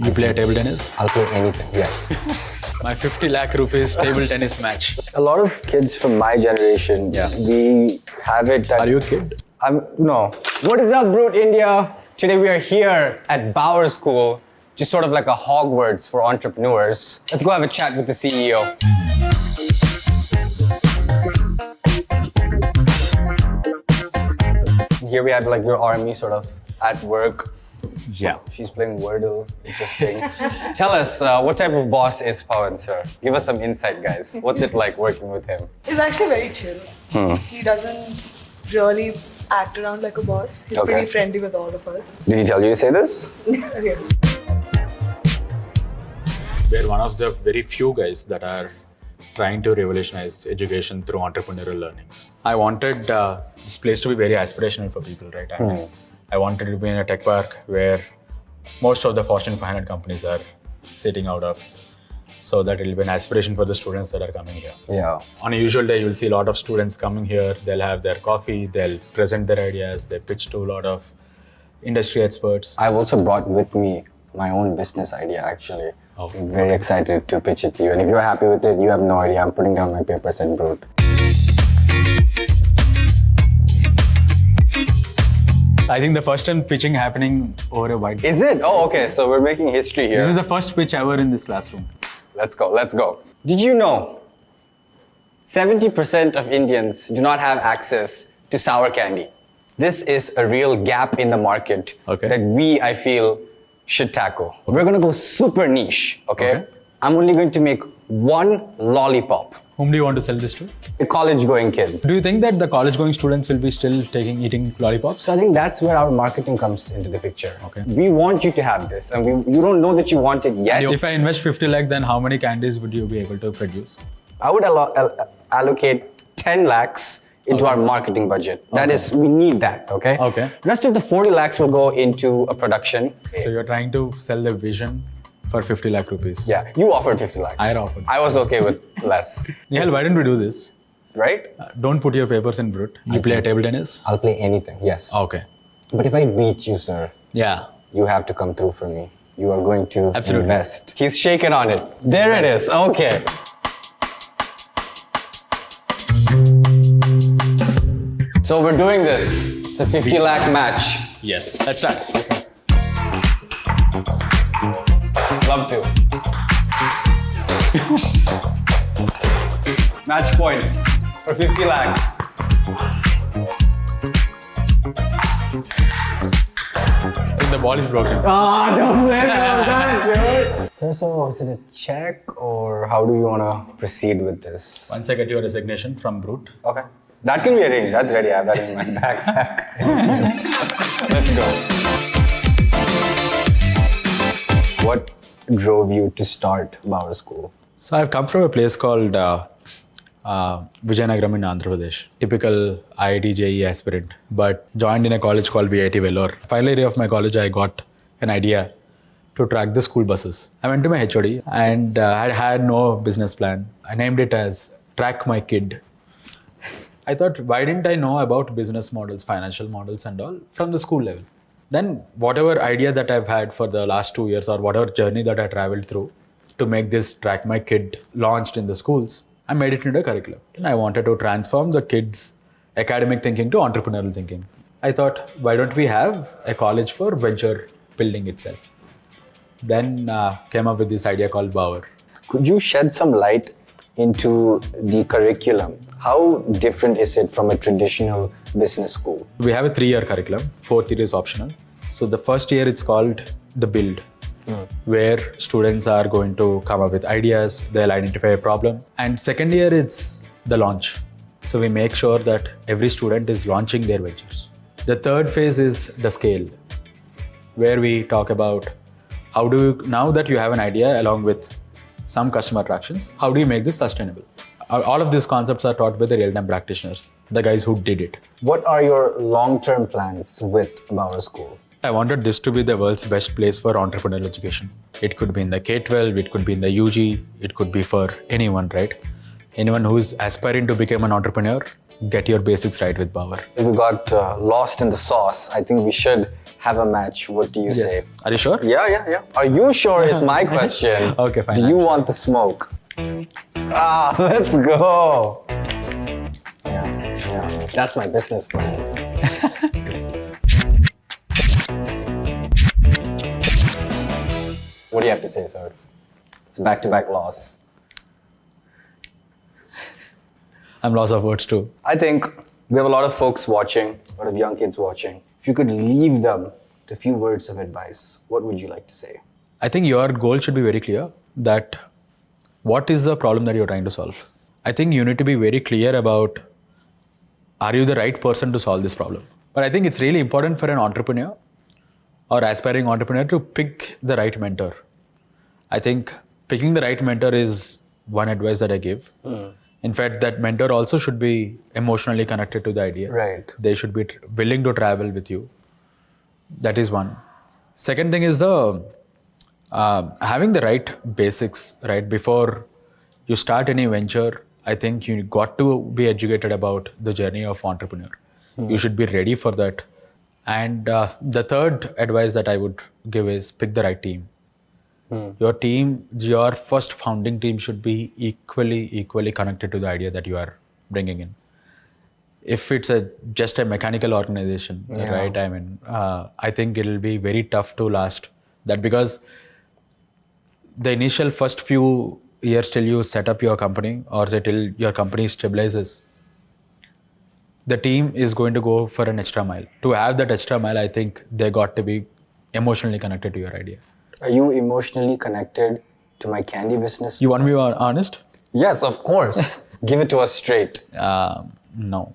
You play table tennis? I'll play anything, yes. My 50 lakh rupees table tennis match. A lot of kids from my generation, we have it that... Are you a kid? No. What is up, Brute India? Today we are here at Bauer School, just sort of like a Hogwarts for entrepreneurs. Let's go have a chat with the CEO. Here we have like your army sort of at work. Yeah. She's playing Wordle. Interesting. Tell us, what type of boss is Pawan, sir? Give us some insight, guys. What's it like working with him? He's actually very chill. He doesn't really act around like a boss. He's Okay. pretty friendly with all of us. Did he tell you to say this? Yeah. We're one of the very few guys that are trying to revolutionize education through entrepreneurial learnings. I wanted this place to be very aspirational for people, right? And I wanted to be in a tech park where most of the Fortune 500 companies are sitting out of, so that it will be an aspiration for the students that are coming here. Yeah. On a usual day, you'll see a lot of students coming here. They'll have their coffee, they'll present their ideas, they pitch to a lot of industry experts. I've also brought with me my own business idea, actually. Oh, I'm very excited to pitch it to you. And if you're happy with it, you have no idea. I'm putting down my papers and Brute. I think the first time pitching happening over a whiteboard. Is it? Oh, okay. So we're making history here. This is the first pitch ever in this classroom. Let's go, let's go. Did you know 70% of Indians do not have access to sour candy? This is a real gap in the market that we, I feel, should tackle. We're gonna go super niche, okay? I'm only going to make one lollipop. Whom do you want to sell this to? The college-going kids. Do you think that the college-going students will be still eating lollipops? So I think that's where our marketing comes into the picture. Okay. We want you to have this, and you don't know that you want it yet. If I invest 50 lakh, then how many candies would you be able to produce? I would allocate 10 lakhs into our marketing budget. That is, we need that, okay? Okay. Rest of the 40 lakhs will go into a production. So you're trying to sell the vision for 50 lakh rupees. Yeah, you offered 50 lakhs. I offered. I was okay with less. Nihal, why don't we do this? Right? Don't put your papers in Brute. You play table tennis? I'll play anything, yes. Okay. But if I beat you, sir, Yeah. you have to come through for me. You are going to Absolutely. invest. He's shaking on it. There it is, okay. So we're doing this. It's a 50 lakh match. Yes. Let's start. Love to. Match point for 50 lakhs. I think the ball is broken. Ah, don't blame me on that, dude. So, is it a check or how do you want to proceed with this? Once I get your resignation from Brute, Okay. That can be arranged. That's ready. I have that in my backpack. Let's go. What drove you to start Bauer School? So I've come from a place called Vijayanagaram in Andhra Pradesh. Typical IIT JEE aspirant, but joined in a college called VIT Vellore. Final year of my college, I got an idea to track the school buses. I went to my HOD and I had no business plan. I named it as Track My Kid. I thought, why didn't I know about business models, financial models and all from the school level? Then whatever idea that I've had for the last 2 years or whatever journey that I traveled through to make this Track My Kid launched in the schools, I made it into a curriculum. And I wanted to transform the kids' academic thinking to entrepreneurial thinking. I thought, why don't we have a college for venture building itself? Then came up with this idea called Bauer. Could you shed some light into the curriculum? How different is it from a traditional business school? We have a 3-year curriculum. 4th year is optional. So the first year it's called the build, where students are going to come up with ideas, they'll identify a problem. And second year it's the launch. So we make sure that every student is launching their ventures. The third phase is the scale, where we talk about how do you, now that you have an idea along with some customer attractions, how do you make this sustainable? All of these concepts are taught by the real-time practitioners, the guys who did it. What are your long-term plans with Bauer School? I wanted this to be the world's best place for entrepreneurial education. It could be in the K-12, it could be in the UG, it could be for anyone, right? Anyone who's aspiring to become an entrepreneur, get your basics right with Bauer. We got lost in the sauce. I think we should have a match, what do you say? Are you sure? Yeah. Are you sure is my question. Okay, fine. Do you want the smoke? Let's go. Yeah. That's my business plan. What do you have to say, sir? It's back-to-back loss. I'm lost of words too. I think we have a lot of folks watching, a lot of young kids watching. If you could leave them with a few words of advice, what would you like to say? I think your goal should be very clear that what is the problem that you're trying to solve. I think you need to be very clear about, are you the right person to solve this problem? But I think it's really important for an entrepreneur or aspiring entrepreneur to pick the right mentor. I think picking the right mentor is one advice that I give. In fact, that mentor also should be emotionally connected to the idea. Right. They should be willing to travel with you. That is one. Second thing is the having the right basics, right? Before you start any venture, I think you got to be educated about the journey of entrepreneur. You should be ready for that. And the third advice that I would give is pick the right team. Your team, your first founding team should be equally connected to the idea that you are bringing in. If it's just a mechanical organization, right? I mean, I think it'll be very tough to last that, because the initial first few years till you set up your company or say till your company stabilizes, the team is going to go for an extra mile. To have that extra mile, I think they got to be emotionally connected to your idea. Are you emotionally connected to my candy business? You want me honest? Yes, of course. Give it to us straight. No.